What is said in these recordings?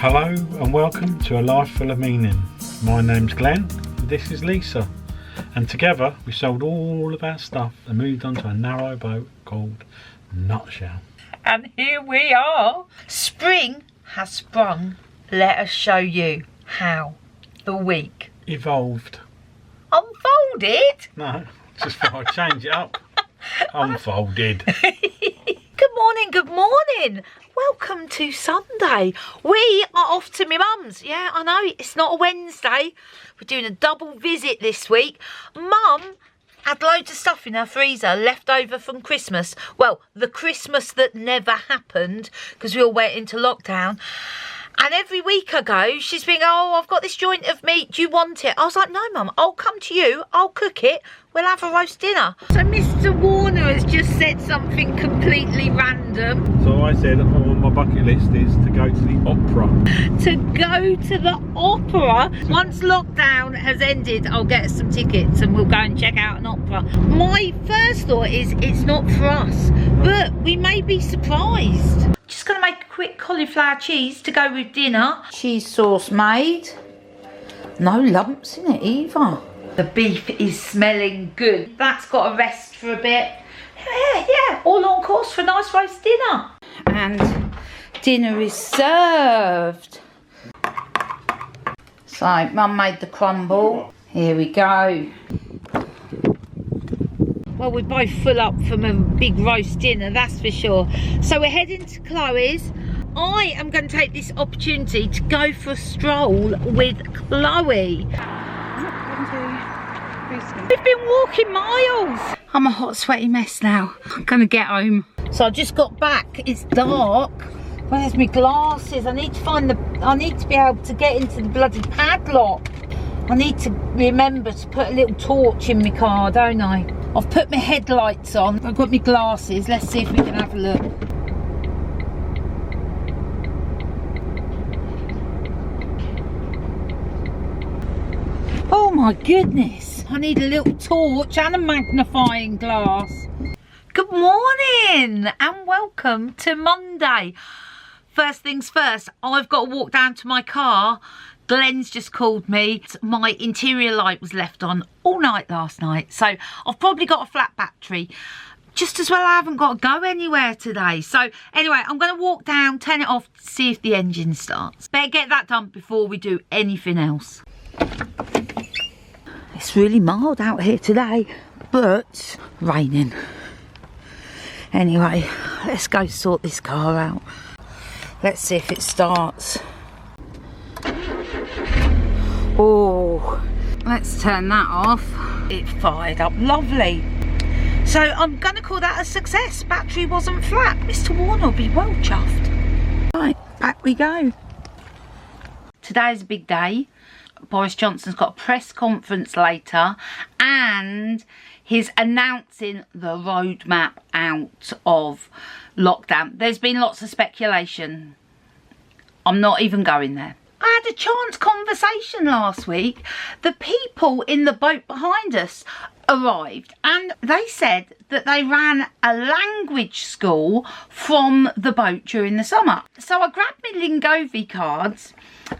Hello and welcome to A Life Full of Meaning. My name's Glenn and this is Lisa, and together we sold all of our stuff and moved on to a narrowboat called Nutshell. And here we are. Spring has sprung. Let us show you how the week Evolved. unfolded. No, just thought I'd change it up. Unfolded. Good morning. Welcome to Sunday. We are off to my mum's. Yeah, I know, it's not a Wednesday. We're doing a double visit this week. Mum had loads of stuff in her freezer left over from Christmas. Well, the Christmas that never happened because we all went into lockdown. And every week I go, she's been, oh, I've got this joint of meat, do you want it? I was like, no, Mum, I'll come to you, I'll cook it, we'll have a roast dinner. So Mr. Warner has just said something completely random. So I said on my bucket list is to go to the opera. To go to the opera. Once lockdown has ended, I'll get us some tickets and we'll go and check out an opera. My first thought is it's not for us, but we may be surprised. Just going to make a quick cauliflower cheese to go with dinner. Cheese sauce made. No lumps in it either. The beef is smelling good. That's got to rest for a bit. Yeah, all on course for a nice roast dinner. And dinner is served. So, Mum made the crumble. Here we go. Well, we're both full up from a big roast dinner, that's for sure. So we're heading to Chloe's. I am going to take this opportunity to go for a stroll with Chloe. We've been walking miles. I'm a hot, sweaty mess now. I'm going to get home. So I just got back. It's dark. Where's my glasses? I need to be able to get into the bloody padlock. I need to remember to put a little torch in my car, don't I? I've put my headlights on. I've got my glasses. Let's see if we can have a look. Oh my goodness. I need a little torch and a magnifying glass. Good morning and welcome to Monday. First things first, I've got to walk down to my car. Glenn's just called me. My interior light was left on all night last night, so I've probably got a flat battery. Just as well I haven't got to go anywhere today. So anyway, I'm going to walk down, turn it off, see if the engine starts. Better get that done before we do anything else. It's really mild out here today, but raining. Anyway, let's go sort this car out. Let's see if it starts. Oh, let's turn that off. It fired up lovely. So I'm going to call that a success. Battery wasn't flat. Mr. Warner will be well chuffed. Right, back we go. Today's a big day. Boris Johnson's got a press conference later and he's announcing the roadmap out of lockdown. There's been lots of speculation. I'm not even going there. I had a chance conversation last week. The people in the boat behind us arrived and they said that they ran a language school from the boat during the summer. So I grabbed my Lingovie cards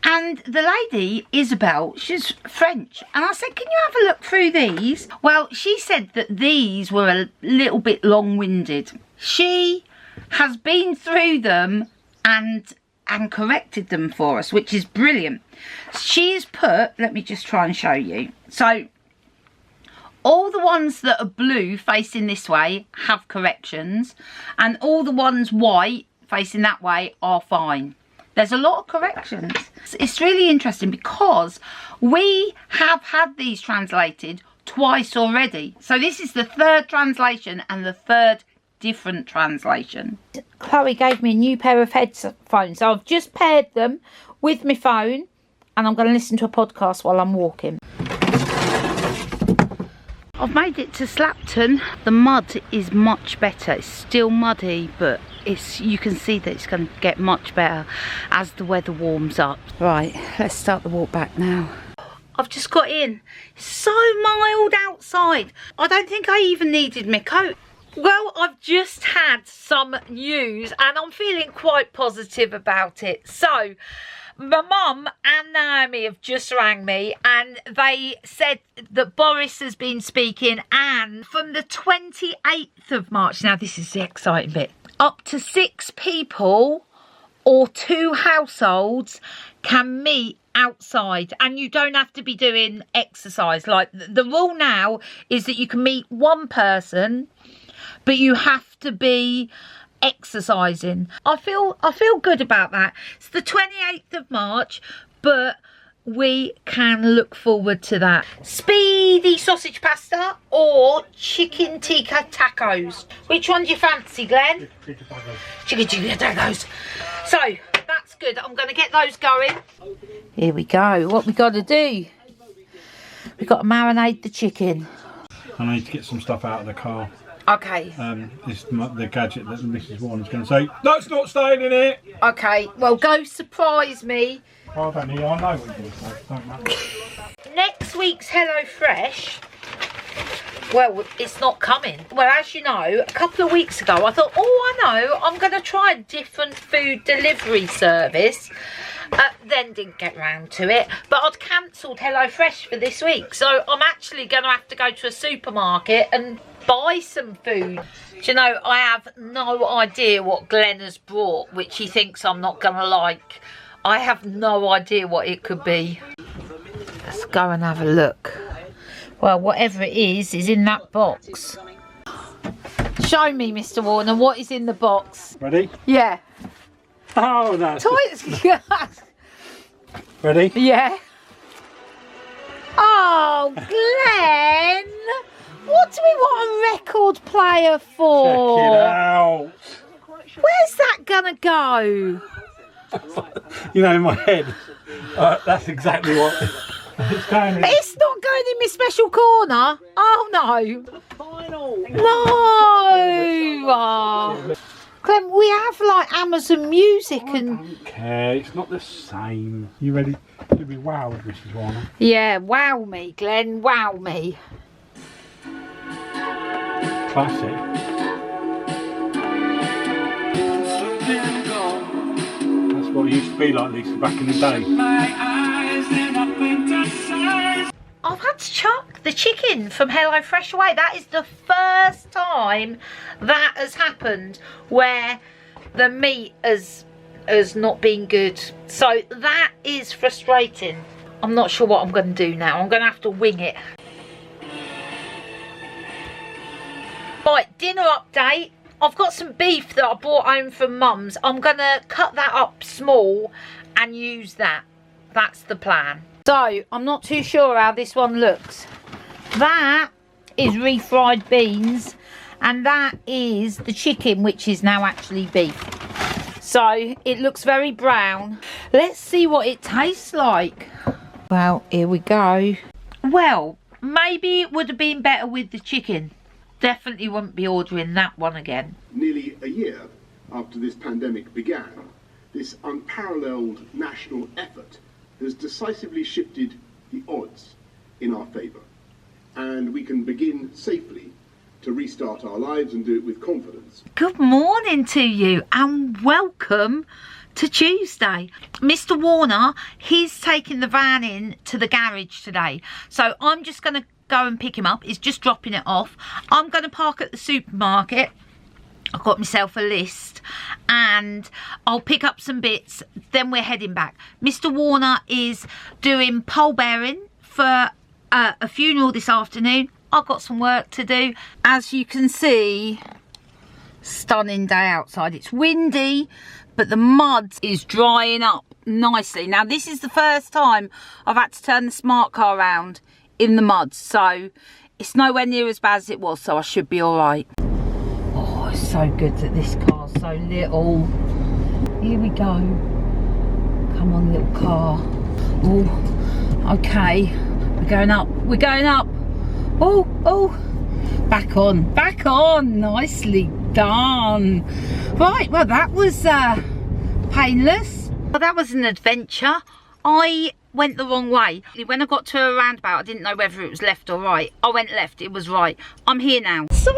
and the lady, Isabel, she's French, and I said, can you have a look through these? Well, she said that these were a little bit long-winded. She has been through them and corrected them for us, which is brilliant. She's put, let me just try and show you. So all the ones that are blue facing this way have corrections, and all the ones white facing that way are fine. There's a lot of corrections. It's really interesting because we have had these translated twice already. So this is the third translation and the third different translation. Chloe gave me a new pair of headphones. So I've just paired them with my phone and I'm going to listen to a podcast while I'm walking. I've made it to Slapton. The mud is much better. It's still muddy, but you can see that it's going to get much better as the weather warms up. Right, let's start the walk back now. I've just got in. It's so mild outside. I don't think I even needed my coat. Well, I've just had some news and I'm feeling quite positive about it. So, my mum and Naomi have just rang me and they said that Boris has been speaking, and from the 28th of March, now this is the exciting bit, up to 6 people or 2 households can meet outside, and you don't have to be doing exercise. Like, the rule now is that you can meet 1 person, but you have to be exercising. I feel good about that. It's the 28th of March, but we can look forward to that. Speedy sausage pasta or chicken tikka tacos? Which one do you fancy, Glenn? Chicken tikka tacos. So that's good. I'm going to get those going. Here we go. What we got to do? We've got to marinate the chicken. I need to get some stuff out of the car. Okay. This is the gadget that Mrs. Warner's going to say, that's not staying in it. Okay, well, go surprise me. Oh, I don't know what you're going to say. Don't matter. Next week's Hello Fresh, well, it's not coming. Well, as you know, a couple of weeks ago, I thought, oh, I know, I'm going to try a different food delivery service. Then didn't get round to it, but I'd cancelled Hello Fresh for this week, so I'm actually going to have to go to a supermarket and buy some food. Do you know, I have no idea what Glenn has brought, which he thinks I'm not going to like. I have no idea what it could be. Let's go and have a look. Well, whatever it is in that box. Show me, Mr. Warner, what is in the box. Ready? Yeah. Oh, that's Toys. Ready? Yeah. Oh, Glenn. What do we want a record player for? Check it out. Where's that gonna go? You know, in my head, that's exactly what it's going in. It's not going in my special corner. Oh no. No. Clem, we have like Amazon Music and... I don't care, it's not the same. You ready? You'll be wowed, Mrs. Warner. Yeah, wow me, Glenn, wow me. Classic. That's what it used to be like, Lisa, back in the day. I've had to chuck the chicken from Hello Fresh away. That is the first time that has happened where the meat has not been good. So that is frustrating. I'm not sure what I'm going to do now. I'm going to have to wing it. Right, dinner update. I've got some beef that I brought home from Mum's. I'm going to cut that up small and use that. That's the plan. So, I'm not too sure how this one looks. That is refried beans, and that is the chicken, which is now actually beef. So, it looks very brown. Let's see what it tastes like. Well, here we go. Well, maybe it would have been better with the chicken. Definitely wouldn't be ordering that one again. Nearly a year after this pandemic began, this unparalleled national effort has decisively shifted the odds in our favour, and we can begin safely to restart our lives and do it with confidence. Good morning to you and welcome to Tuesday. Mr. Warner, he's taking the van in to the garage today, so I'm just going to go and pick him up. He's just dropping it off. I'm going to park at the supermarket. I've got myself a list and I'll pick up some bits, then we're heading back. Mr. Warner is doing pole bearing for a funeral this afternoon. I've got some work to do. As you can see, stunning day outside. It's windy, but the mud is drying up nicely. Now, this is the first time I've had to turn the smart car around in the mud, so it's nowhere near as bad as it was, so I should be all right. Oh, it's so good that this car's so little. Here we go. Come on, little car. Oh, okay. We're going up. We're going up. Oh, oh. Back on. Back on. Nicely done. Right, well, that was painless. Well, that was an adventure. I went the wrong way. When I got to a roundabout, I didn't know whether it was left or right. I went left, it was right. I'm here now. So,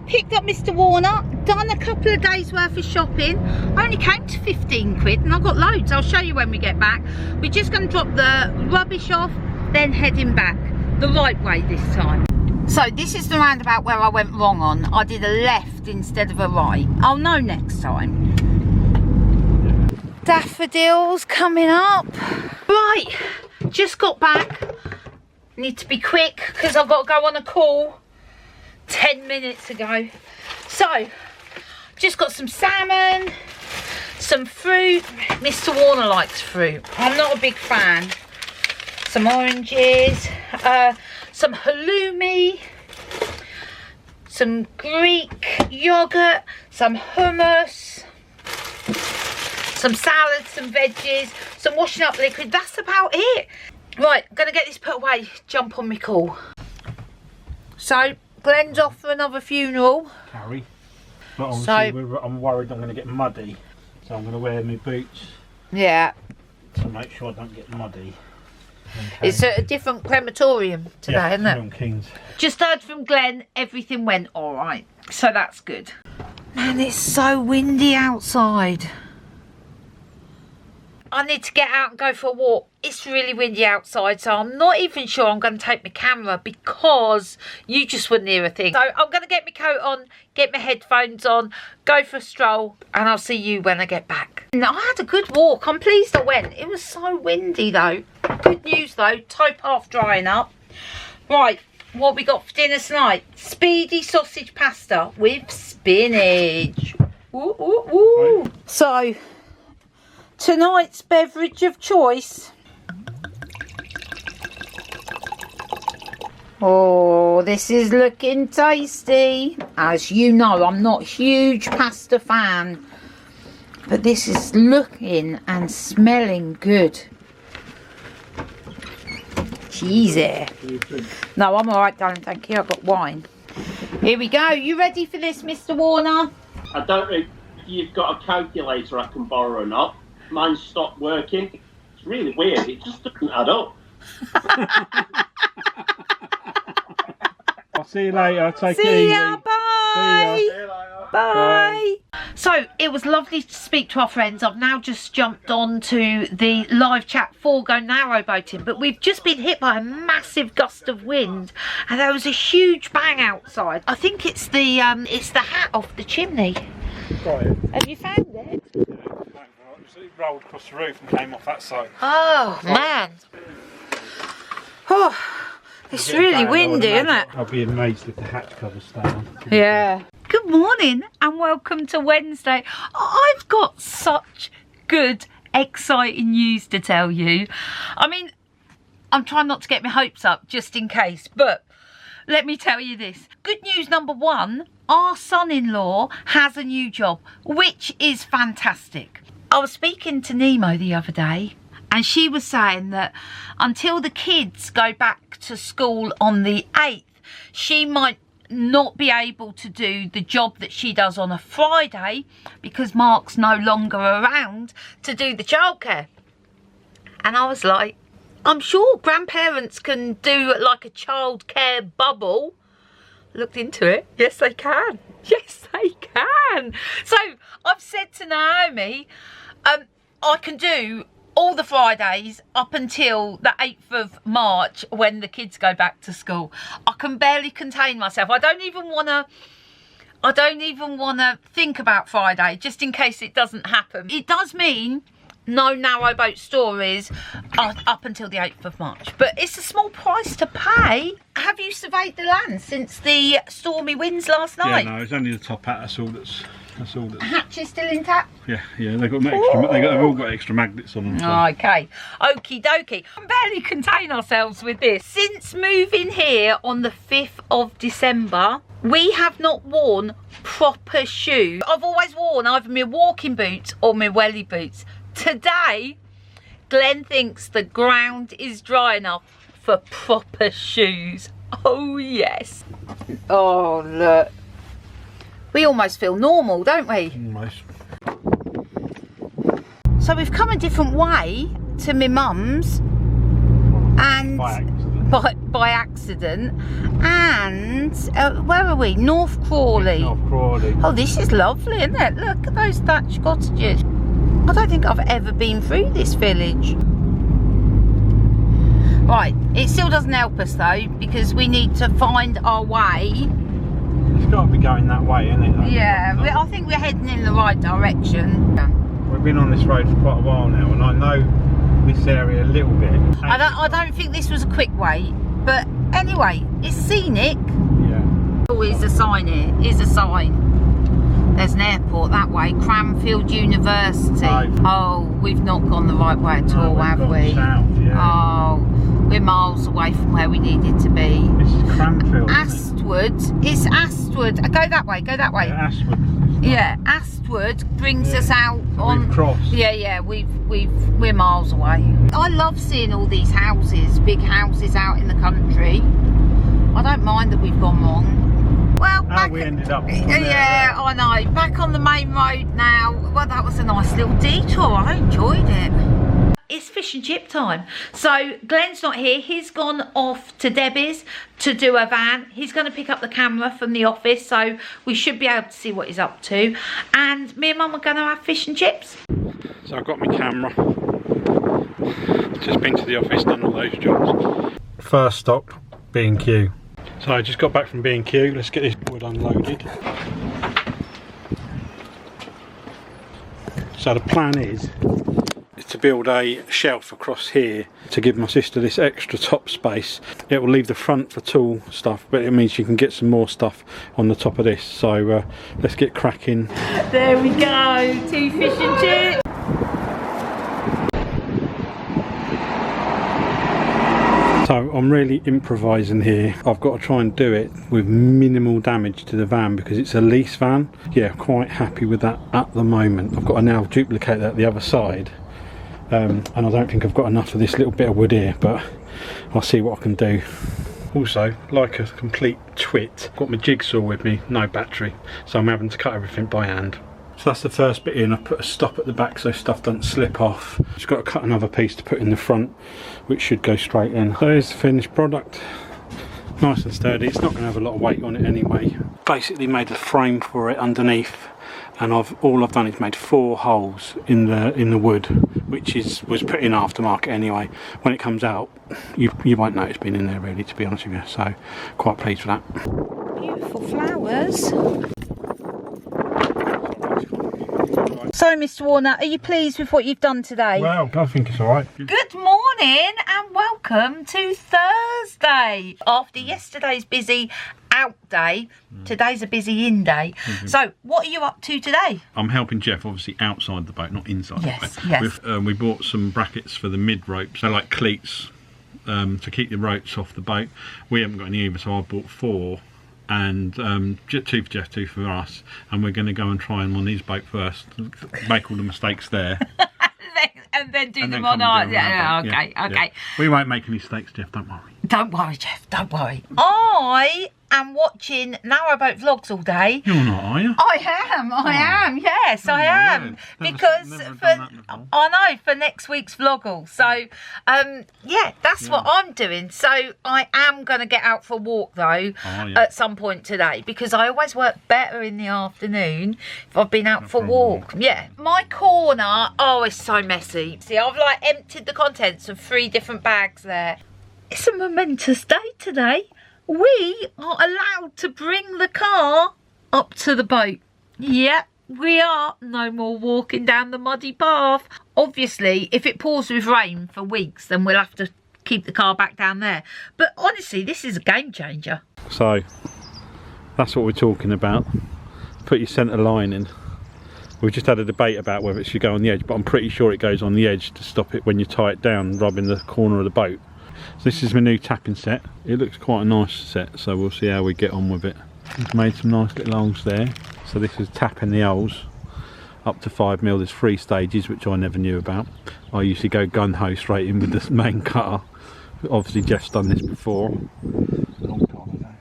picked up Mr. Warner, done a couple of days worth of shopping. I only came to 15 quid and I've got loads. I'll show you when we get back. We're just going to drop the rubbish off, then heading back the right way this time. So this is the roundabout where I went wrong on. I did a left instead of a right. I'll know next time. Daffodils coming up. Right, just got back. Need to be quick because I've got to go on a call 10 minutes ago. So, just got some salmon, some fruit. Mr. Warner likes fruit. I'm not a big fan. Some oranges, some halloumi, some Greek yogurt, some hummus, some salads, some veggies, some washing up liquid. That's about it. Right, I'm gonna get this put away, jump on my call. So, Glenn's off for another funeral. Carrie. But obviously I'm worried I'm going to get muddy. So I'm going to wear my boots. Yeah. To make sure I don't get muddy. It's at a different crematorium today, yeah, isn't it? Milton Keynes. Just heard from Glenn, everything went alright. So that's good. Man, it's so windy outside. I need to get out and go for a walk. It's really windy outside, so I'm not even sure I'm going to take my camera because you just wouldn't hear a thing. So I'm going to get my coat on, get my headphones on, go for a stroll, and I'll see you when I get back. No, I had a good walk. I'm pleased I went. It was so windy though. Good news though, towpath drying up. Right, what we got for dinner tonight? Speedy sausage pasta with spinach. Ooh, ooh, ooh. Right. So, tonight's beverage of choice. Oh, this is looking tasty. As you know, I'm not a huge pasta fan, but this is looking and smelling good. Cheesy. No, I'm alright, darling, thank you. I've got wine. Here we go. You ready for this, Mr. Warner? I don't know if you've got a calculator I can borrow or not. Mine stopped working. It's really weird. It just doesn't add up. I'll see you later. Take it easy. See ya. Bye. See ya. Bye. So it was lovely to speak to our friends. I've now just jumped on to the live chat for go narrowboating, but we've just been hit by a massive gust of wind and there was a huge bang outside. I think it's the hat off the chimney. Got it. Have you found it? It rolled across the roof and came off that side. Oh man. Oh, it's really windy, isn't it? I'll be amazed if the hatch covers stay on. Yeah. Good morning and welcome to Wednesday. I've got such good, exciting news to tell you. I mean, I'm trying not to get my hopes up just in case, but let me tell you this. Good news number one, our son-in-law has a new job, which is fantastic. I was speaking to Nemo the other day and she was saying that until the kids go back to school on the 8th, she might not be able to do the job that she does on a Friday because Mark's no longer around to do the childcare. And I was like, I'm sure grandparents can do like a childcare bubble. Looked into it. Yes, they can. Yes, they can. So I've said to Naomi, I can do all the Fridays up until the 8th of March when the kids go back to school. I can barely contain myself. I don't even want to think about Friday just in case it doesn't happen. It does mean no narrowboat stories up until the 8th of March, but it's a small price to pay. Have you surveyed the land since the stormy winds last night? Yeah, no, it's only the top hat. That's all that's. Hatch is still intact? Yeah, they've got extra. They've all got extra magnets on them. So. Okay, okie dokie. We can barely contain ourselves with this. Since moving here on the 5th of December, we have not worn proper shoes. I've always worn either my walking boots or my welly boots. Today, Glenn thinks the ground is dry enough for proper shoes. Oh yes. Oh look. We almost feel normal, don't we? Almost. So we've come a different way to my mum's and by accident. And where are we? North Crawley. North Crawley. Oh, this is lovely, isn't it? Look at those thatched cottages. I don't think I've ever been through this village. Right, it still doesn't help us though, because we need to find our way. It's got to be going that way, isn't it? Yeah, I think we're heading in the right direction. We've been on this road for quite a while now, and I know this area a little bit. I don't think this was a quick way, but anyway, it's scenic. Yeah. Oh, here's a sign here. Here's a sign. There's an airport that way, Cranfield University. Right. Oh, we've not gone the right way at all, have we? South, yeah. Oh, we're miles away from where we needed to be. This is Cranfield. Astwood. It's Astwood. Go that way. Go that way. Yeah, Ashwood. Yeah, Astwood brings us out on. We've crossed. Yeah, we're miles away. I love seeing all these houses, big houses out in the country. I don't mind that we've gone wrong. Well, how we ended up. Yeah, I know. Back on the main road now. Well, that was a nice little detour. I enjoyed it. It's fish and chip time. So Glenn's not here. He's gone off to Debbie's to do a van. He's going to pick up the camera from the office, so we should be able to see what he's up to. And me and Mum are going to have fish and chips. So I've got my camera. Just been to the office, done all those jobs. First stop, B&Q. So I just got back from B&Q. Let's get this wood unloaded. So the plan is to build a shelf across here to give my sister this extra top space. It will leave the front for tool stuff, but it means she can get some more stuff on the top of this. So let's get cracking. There we go, 2 fish and chips. So I'm really improvising here. I've got to try and do it with minimal damage to the van because it's a lease van. Yeah, quite happy with that at the moment. I've got to now duplicate that the other side. And I don't think I've got enough of this little bit of wood here, but I'll see what I can do. Also, like a complete twit, I've got my jigsaw with me, no battery, so I'm having to cut everything by hand. So that's the first bit in. I put a stop at the back so stuff doesn't slip off. Just got to cut another piece to put in the front, which should go straight in. So here's the finished product. Nice and sturdy. It's not going to have a lot of weight on it anyway. Basically made a frame for it underneath, and all I've done is made 4 holes in the wood, which was put in aftermarket anyway. When it comes out, you won't know it's been in there really, to be honest with you. So quite pleased with that. Beautiful flowers. So, Mr. Warner, are you pleased with what you've done today? Well, I think it's all right. Good morning and welcome to Thursday. After yesterday's busy out day, today's a busy in day. So, what are you up to today? I'm helping Jeff, obviously outside the boat, not inside the boat. Yes. We bought some brackets for the mid ropes, so like cleats to keep the ropes off the boat. We haven't got any either, so I bought 4. And 2 for Jeff, 2 for us, and we're going to go and try them on his boat first, make all the mistakes there, and then do and them then on ours. okay. Yeah. We won't make any mistakes, Jeff, don't worry. Don't worry, Jeff, don't worry. I am watching Narrowboat vlogs all day. You're not, are you? I am, yes, I am. Because I know, for next week's vloggl. So, yeah, that's what I'm doing. So I am going to get out for a walk though at some point today, because I always work better in the afternoon if I've been out for a walk. Yeah, my corner, oh, it's so messy. See, I've like emptied the contents of 3 different bags there. It's a momentous day today. We are allowed to bring the car up to the boat. Yep, we are. No more walking down the muddy path. Obviously, if it pours with rain for weeks, then we'll have to keep the car back down there. But honestly, this is a game changer. So, that's what we're talking about. Put your centre line in. We've just had a debate about whether it should go on the edge, but I'm pretty sure it goes on the edge to stop it when you tie it down, rubbing the corner of the boat. So this is my new tapping set. It looks quite a nice set, so we'll see how we get on with it. It's made some nice little holes there. So this is tapping the holes up to 5mm. There's 3 stages, which I never knew about. I usually go gun-ho straight in with the main cutter. Obviously Jeff's done this before.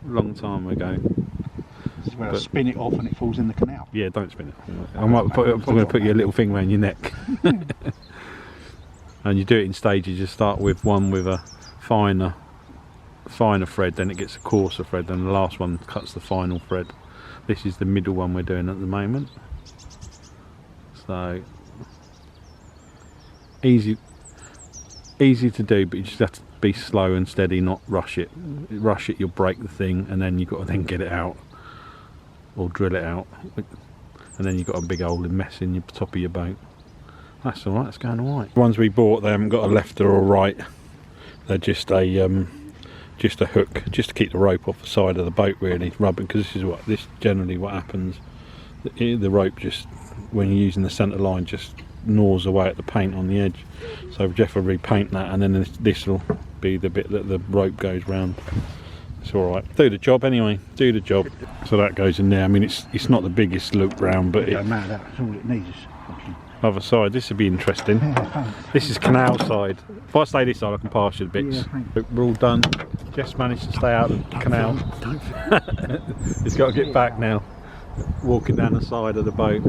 Long time ago. This is where I spin it off and it falls in the canal. Yeah, don't spin it. I'm going to put you a little thing around your neck. And you do it in stages. You start with one with a finer thread, then it gets a coarser thread, then the last one cuts the final thread. This is the middle one we're doing at the moment. So easy to do, but you just have to be slow and steady, not rush it. Rush it, you'll break the thing, and then you've got to then get it out or drill it out, and then you've got a big old mess in the top of your boat. That's alright, it's going alright. The ones we bought, they haven't got a left or a right. They're just a hook, just to keep the rope off the side of the boat, really, rubbing, because this generally what happens. The rope just, when you're using the centre line, just gnaws away at the paint on the edge. So Jeff will repaint that, and then this will be the bit that the rope goes round. It's alright. Do the job anyway, do the job. So that goes in there. I mean, it's not the biggest loop round, but Don't matter, that's all it needs. other side, this would be interesting. Yeah, This is canal side. If I stay this side, I can pass you the bits. Yeah, We're all done. Jeff's managed to stay out of the canal. He's got to get back now, walking down the side of the boat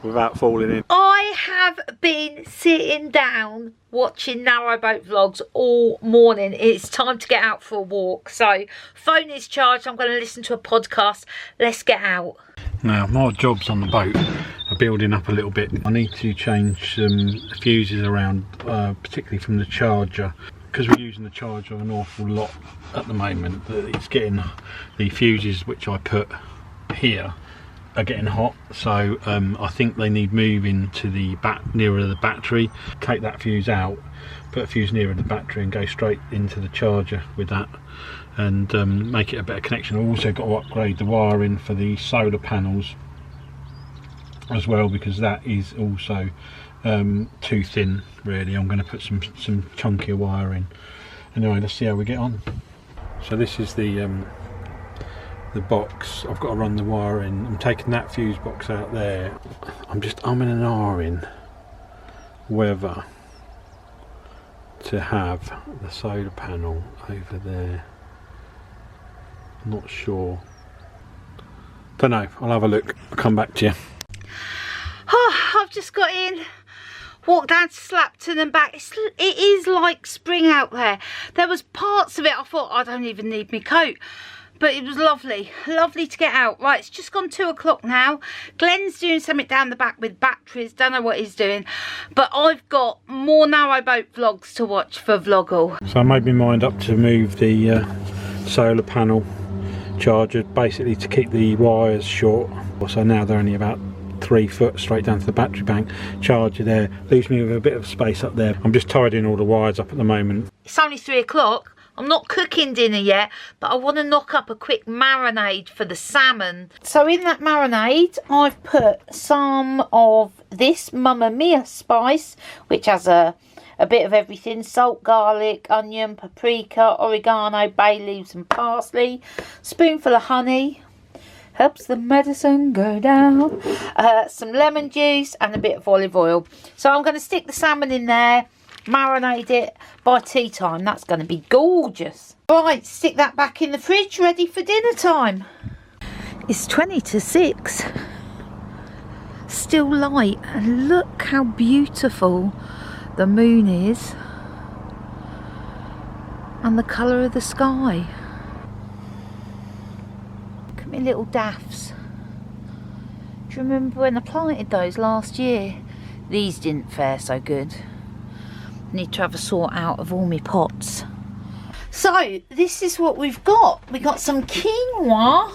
without falling in. I have been sitting down watching Narrowboat vlogs all morning. It's time to get out for a walk. So phone is charged. I'm going to listen to a podcast. Let's get out. Now my jobs on the boat are building up a little bit. I need to change some fuses around, particularly from the charger, because we're using the charger an awful lot at the moment. It's getting, the fuses which I put here are getting hot, so I think they need moving to the nearer the battery. Take that fuse out, put a fuse nearer the battery, and go straight into the charger with that, and make it a better connection. I've also got to upgrade the wiring for the solar panels as well, because that is also too thin, really. I'm going to put some chunkier wiring. Anyway, let's see how we get on. So this is the box. I've got to run the wire in. I'm taking that fuse box out there. I'm just umming and ahhing whether to have the solar panel over there. I'm not sure. Don't know. I'll have a look. I'll come back to you. Oh, I've just got in, walked down to Slapton and back. It is like spring out there. There was parts of it I thought I don't even need my coat. But it was lovely to get out. Right, it's just gone 2 o'clock now. Glenn's doing something down the back with batteries. Don't know what he's doing. But I've got more Narrowboat vlogs to watch for vloggl. So I made my mind up to move the solar panel charger, basically to keep the wires short. So now they're only about 3 foot straight down to the battery bank. Charger there leaves me with a bit of space up there. I'm just tidying all the wires up at the moment. It's only 3 o'clock. I'm not cooking dinner yet, but I want to knock up a quick marinade for the salmon. So in that marinade, I've put some of this Mamma Mia spice, which has a bit of everything: salt, garlic, onion, paprika, oregano, bay leaves and parsley. Spoonful of honey. Helps the medicine go down. Some lemon juice and a bit of olive oil. So I'm going to stick the salmon in there, marinate it. By tea time, that's going to be gorgeous. Right, stick that back in the fridge, ready for dinner time. It's 20 to 6. Still light, and look how beautiful the moon is, and the colour of the sky. Look at my little daffs. Do you remember when I planted those last year? These didn't fare so good. Need to have a sort out of all my pots. So this is what we've got. We got some quinoa,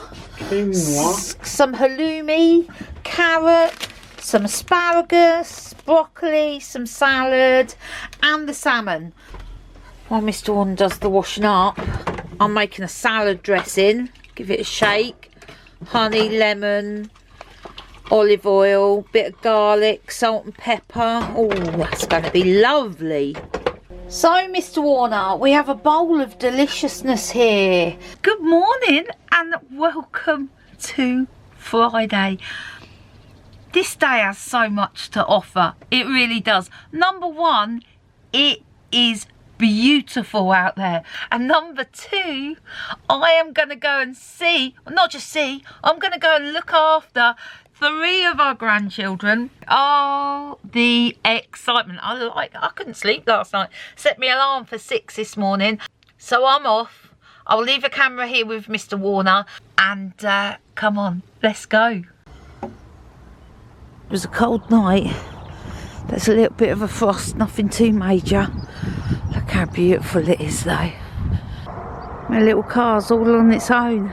some halloumi, carrot, some asparagus, broccoli, some salad, and the salmon. While Mr. Warren does the washing up, I'm making a salad dressing. Give it a shake. Honey, lemon, olive oil, bit of garlic, salt and pepper. Oh, that's going to be lovely. So, Mr. Warner, we have a bowl of deliciousness here. Good morning and welcome to Friday. This day has so much to offer. It really does. Number one, it is beautiful out there. And number two, I am going to go and see, not just see, I'm going to go and look after 3 of our grandchildren. Oh, the excitement. I couldn't sleep last night. Set my alarm for 6 this morning. So I'm off. I'll leave a camera here with Mr. Warner. And come on, let's go. It was a cold night. There's a little bit of a frost, nothing too major. Look how beautiful it is though. My little car's all on its own.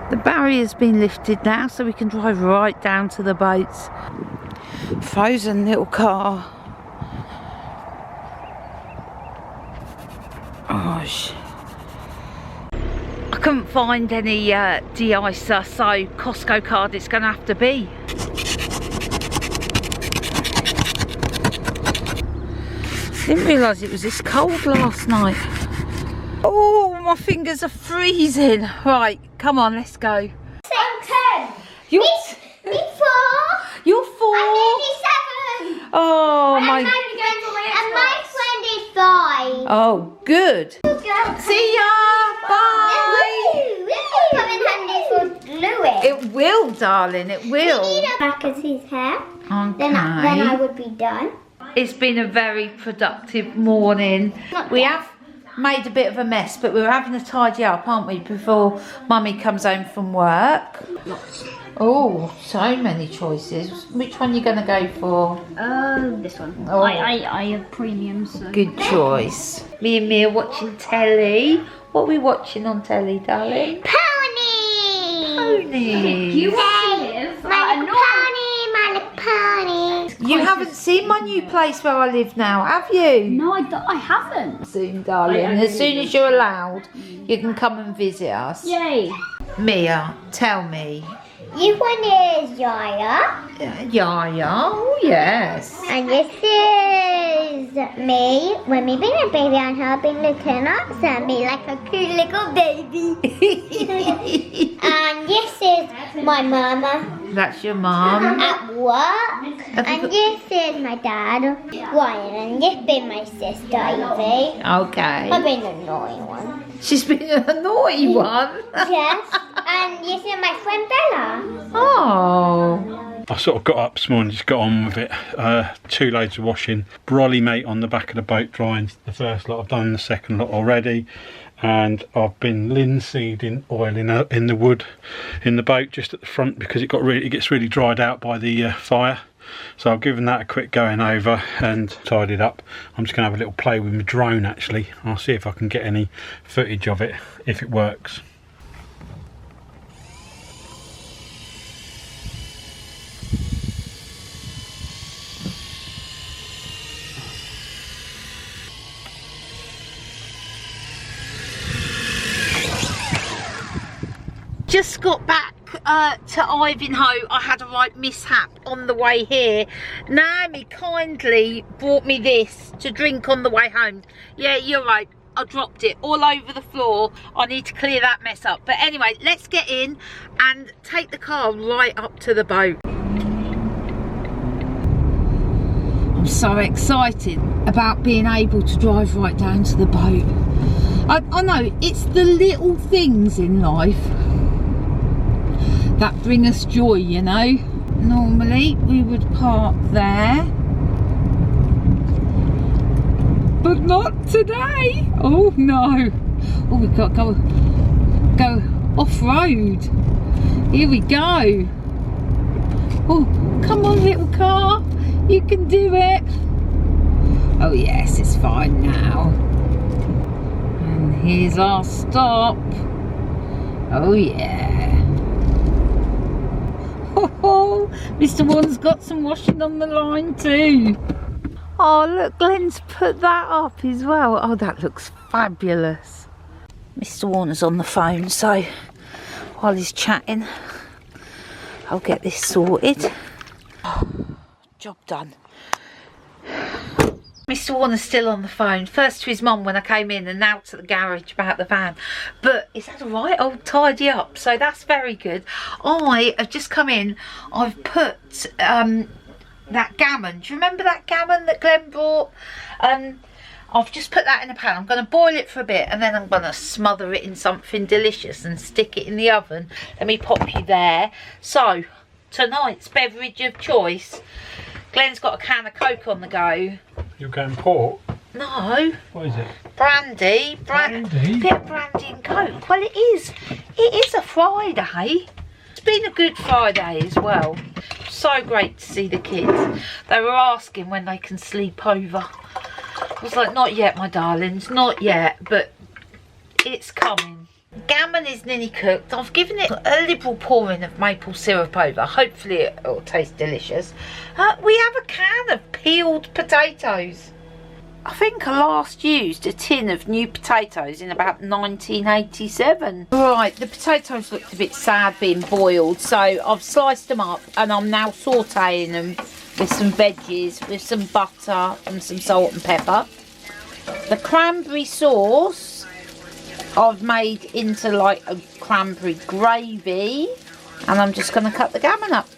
The barrier's been lifted now so we can drive right down to the boats. Frozen little car. Gosh. I couldn't find any de-icer, so Costco card it's going to have to be. Didn't realise it was this cold last night. Oh, my fingers are freezing. Right, come on, let's go. I'm 10. You're, Me 4. you're 4. I'm nearly 7. Oh my. And my friend is 5. Oh, good. See ya. Bye. Come in handy for gluing. It will, darling. It will. We need a back of his hair. Okay. Then I would be done. It's been a very productive morning. We have made a bit of a mess, but we're having to tidy up, aren't we, before Mummy comes home from work? Oh, so many choices. Which one are you going to go for? This one. Oh. I have premium, so. Good choice. Me and Mia watching telly. What are we watching on telly, darling? Pony. Pony. You live My little pony, my little pony. You haven't seen my new place where I live now, have you? No, I haven't. Soon, darling. As soon as you're allowed, you can come and visit us. Yay. Mia, tell me. This one is Yaya. Yaya, oh yes. And this is me when me being a baby and her being looking up at me like a cute little baby. And this is my mama That's your mum. at work. And this is my dad, Ryan. And this been my sister, Evie. Okay. I've been the naughty one. She's been a naughty one. Yes. And this is my friend Bella. Oh. I sort of got up this morning, just got on with it. 2 loads of washing. Brolly mate on the back of the boat drying the first lot. I've done the second lot already. And I've been linseeding oil in the wood in the boat just at the front because it gets really dried out by the fire. So I've given that a quick going over and tidied up. I'm just going to have a little play with my drone actually. I'll see if I can get any footage of it, if it works. Just got back to Ivanhoe. I had a right mishap on the way here. Naomi kindly brought me this to drink on the way home. Yeah, you're right. I dropped it all over the floor. I need to clear that mess up. But anyway, let's get in and take the car right up to the boat. I'm so excited about being able to drive right down to the boat. I know, it's the little things in life that bring us joy, you know. Normally we would park there, but not today. Oh no. Oh, we've got to go off-road. Here we go. Oh, come on little car, you can do it. Oh yes, it's fine now. And here's our stop. Oh yeah. Oh, Mr. Warner's got some washing on the line too. Oh look, Glenn's put that up as well. Oh, that looks fabulous. Mr. Warner's on the phone, so while he's chatting, I'll get this sorted. Job done. Mr. Warner's still on the phone. First to his mum when I came in and now to the garage about the van. But it's had a right old tidy up, so that's very good. I have just come in. I've put that gammon. Do you remember that gammon that Glenn brought? I've just put that in a pan. I'm going to boil it for a bit and then I'm going to smother it in something delicious and stick it in the oven. Let me pop you there. So, tonight's beverage of choice. Glenn's got a can of Coke on the go. You're going port? No. What is it? Brandy. Brandy? Bit of brandy and Coke. Well, it is. It is a Friday. It's been a good Friday as well. So great to see the kids. They were asking when they can sleep over. I was like, not yet, my darlings, not yet, but it's coming. Gammon is nearly cooked. I've given it a liberal pouring of maple syrup over. Hopefully it'll taste delicious. We have a can of peeled potatoes. I think I last used a tin of new potatoes in about 1987. Right, the potatoes looked a bit sad being boiled, so I've sliced them up and I'm now sautéing them with some veggies, with some butter and some salt and pepper. The cranberry sauce I've made into like a cranberry gravy, and I'm just going to cut the gammon up.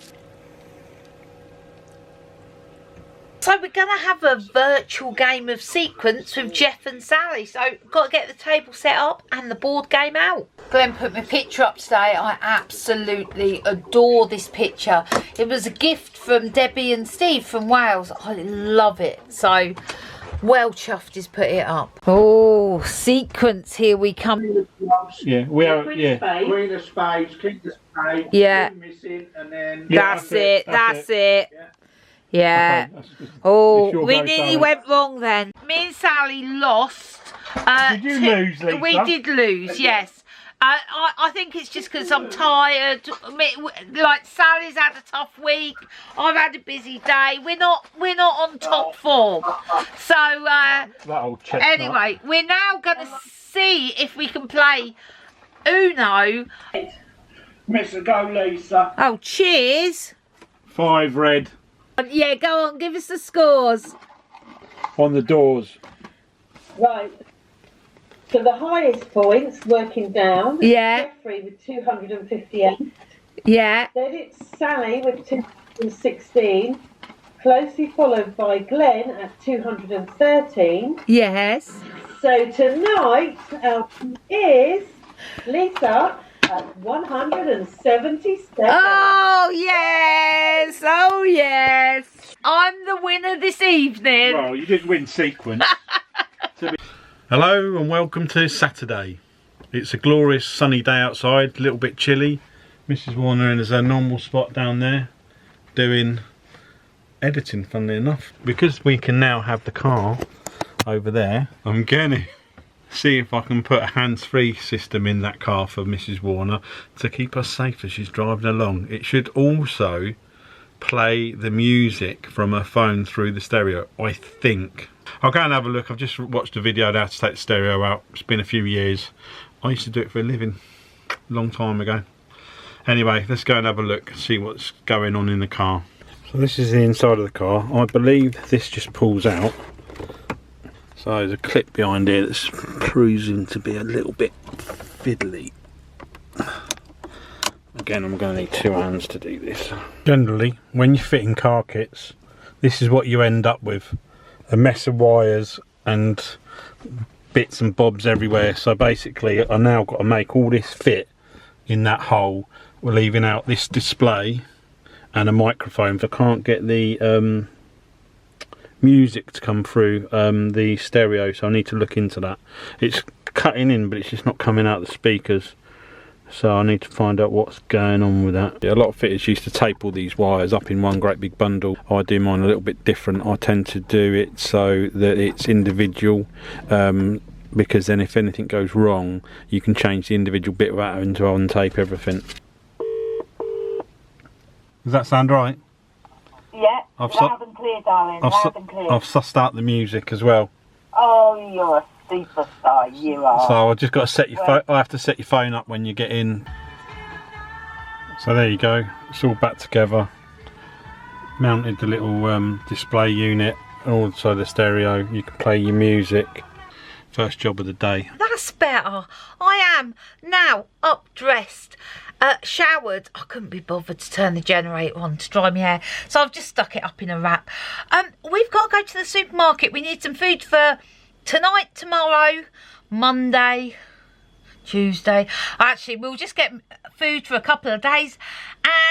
So we're going to have a virtual game of sequence with Jeff and Sally. So got to get the table set up and the board game out. Glenn put my picture up today. I absolutely adore this picture. It was a gift from Debbie and Steve from Wales. I love it. So well chuffed he's put it up. Oh, sequence, here we come. Yeah, we are. Yeah. Queen of spades, king of spades. Yeah. Missing, and then. Yeah, That's it. That's it. Yeah. Yeah. Okay, it's Oh, your we go, nearly Sally. went wrong then. Me and Sally lost. Did you lose, Lisa? We did lose, yes. I think it's just because I'm tired. Like Sally's had a tough week. I've had a busy day. We're not on top form. So that old chestnut. anyway, we're now going to see if we can play Uno. Mr. Go, Lisa. Oh, cheers. 5 red Yeah, go on, give us the scores. on the doors. Right. So the highest points, working down, Yeah. Jeffrey with 258. Yeah. Then it's Sally with 216. Closely followed by Glenn at 213. Yes. So tonight our is Lisa at 177. Oh, yes. Oh, yes. I'm the winner this evening. Well, you did win sequence. Hello and welcome to Saturday. It's a glorious sunny day outside, a little bit chilly. Mrs. Warner is her normal spot down there doing editing, funnily enough. Because we can now have the car over there, I'm going to see if I can put a hands-free system in that car for Mrs. Warner to keep us safe as she's driving along. It should also play the music from her phone through the stereo, I think. I'll go and have a look. I've just watched a video on how to take the stereo out. It's been a few years. I used to do it for a living a long time ago. Anyway, let's go and have a look, see what's going on in the car. So this is the inside of the car. I believe this just pulls out. So there's a clip behind here that's proving to be a little bit fiddly. Again, I'm going to need 2 hands to do this. Generally, when you're fitting car kits, this is what you end up with. A mess of wires and bits and bobs everywhere. So basically, I now got to make all this fit in that hole. We're leaving out this display and a microphone. If I can't get the music to come through the stereo, so I need to look into that. It's cutting in, but it's just not coming out the speakers. So I need to find out what's going on with that. Yeah, a lot of fitters used to tape all these wires up in one great big bundle. I do mine a little bit different. I tend to do it so that it's individual, because then if anything goes wrong, you can change the individual bit without having to untape everything. Does that sound right? Yeah, loud and clear, darling, loud and clear. I've sussed out the music as well. Oh, you're a superstar, you are. So I've just got to set your phone. I have to set your phone up when you get in. So there you go. It's all back together. Mounted the little display unit, and also the stereo. You can play your music. First job of the day. That's better. I am now up dressed. Showered. I couldn't be bothered to turn the generator on to dry my hair, so I've just stuck it up in a wrap. We've got to go to the supermarket. We need some food for tonight, tomorrow, Monday, Tuesday. Actually, we'll just get food for a couple of days,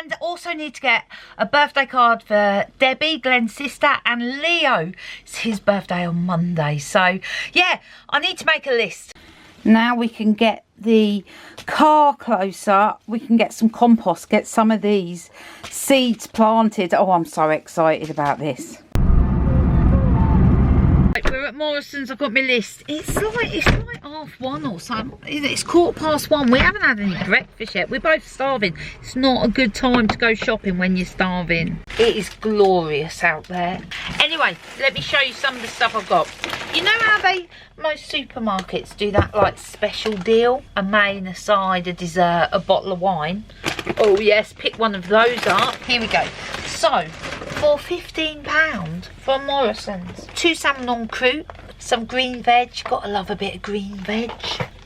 and also need to get a birthday card for Debbie, Glenn's sister, and Leo. It's his birthday on Monday. So yeah, I need to make a list. Now we can get the car closer. We can get some compost, get some of these seeds planted. Oh, I'm so excited about this. We're at Morrison's. I've got my list. It's like 1:30 or something. It's 1:15. We haven't had any breakfast yet. We're both starving. It's not a good time to go shopping when you're starving. It is glorious out there. Anyway, let me show you some of the stuff I've got. You know how most supermarkets do that like special deal? A main, a side, a dessert, a bottle of wine. Oh yes, pick one of those up. Here we go. So, for £15 from Morrison's, 2 salmon en croûte, some green veg. Gotta love a bit of green veg.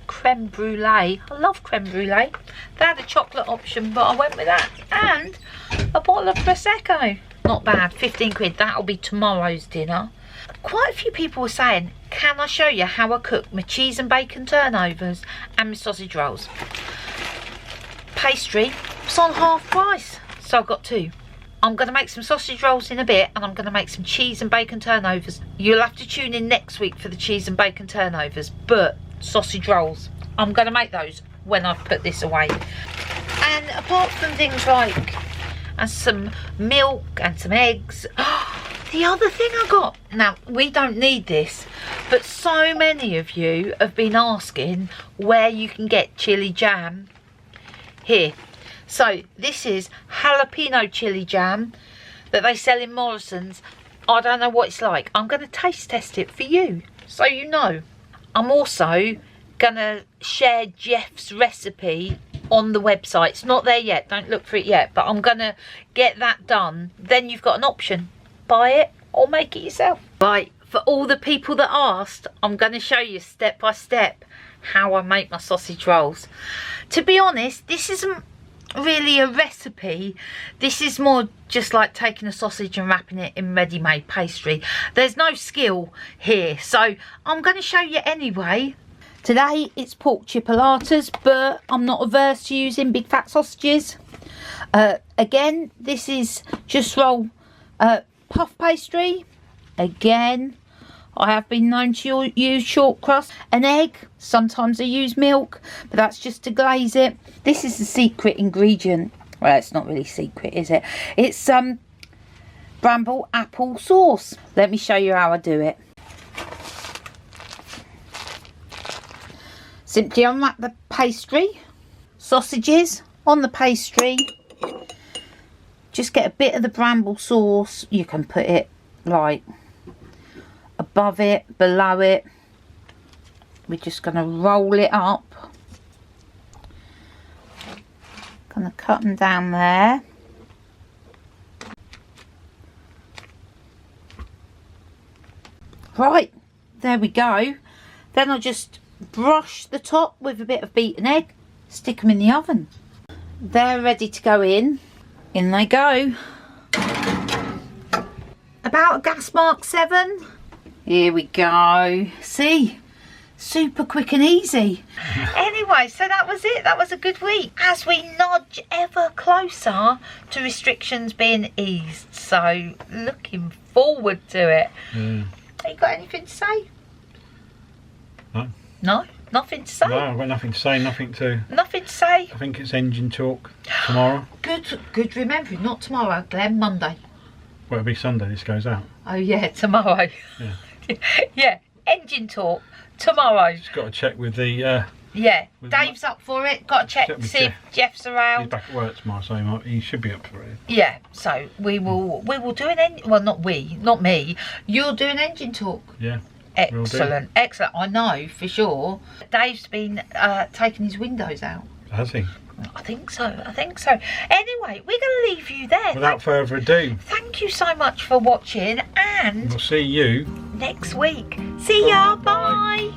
Creme brulee. I love creme brulee. They had a chocolate option, but I went with that. And a bottle of Prosecco. Not bad, 15 quid. That'll be tomorrow's dinner. Quite a few people were saying, can I show you how I cook my cheese and bacon turnovers and my sausage rolls? Pastry was on half price, so I got 2. I'm going to make some sausage rolls in a bit, and I'm going to make some cheese and bacon turnovers. You'll have to tune in next week for the cheese and bacon turnovers, but sausage rolls, I'm going to make those when I've put this away. And apart from things like some milk and some eggs, the other thing I got, now we don't need this, but so many of you have been asking where you can get chili jam. Here. So this is jalapeno chili jam that they sell in Morrison's. I don't know what it's like. I'm going to taste test it for you, so you know. I'm also going to share Jeff's recipe on the website. It's not there yet, don't look for it yet, but I'm going to get that done. Then you've got an option. Buy it or make it yourself. Right, for all the people that asked, I'm going to show you step by step how I make my sausage rolls. To be honest, this isn't really a recipe. This is more just like taking a sausage and wrapping it in ready-made pastry. There's no skill here, so I'm going to show you anyway. Today it's pork chipolatas, but I'm not averse to using big fat sausages. Again, this is just roll puff pastry. Again, I have been known to use short crust, an egg. Sometimes I use milk, but that's just to glaze it. This is the secret ingredient. Well, it's not really secret, is it? It's Bramble apple sauce. Let me show you how I do it. Simply unwrap the pastry, sausages on the pastry. Just get a bit of the Bramble sauce. You can put it like above it, below it. We're just going to roll it up. Going to cut them down there. Right, there we go. Then I'll just brush the top with a bit of beaten egg, stick them in the oven. They're ready to go in. In they go. About a gas mark 7. Here we go. See? Super quick and easy. Anyway, so that was it. That was a good week. As we nudge ever closer to restrictions being eased. So, looking forward to it. Yeah. Have you got anything to say? No. No? Nothing to say? No, I've got nothing to say, nothing to say. I think it's engine talk tomorrow. Good remembering, not tomorrow, Glenn, Monday. Well, it'll be Sunday this goes out. Oh yeah, tomorrow. Yeah. Yeah, engine talk tomorrow. Just got to check with the yeah, Dave's up for it. Got to check to see if Jeff's around. He's back at work tomorrow, so he should be up for it. Yeah, so we will do an engine. Well, not me. You'll do an engine talk. Yeah. Excellent, excellent. I know for sure. Dave's been taking his windows out. Has he? I think so. Anyway, we're going to leave you there. Without further ado. Thank you so much for watching, and we'll see you next week. See ya. Bye.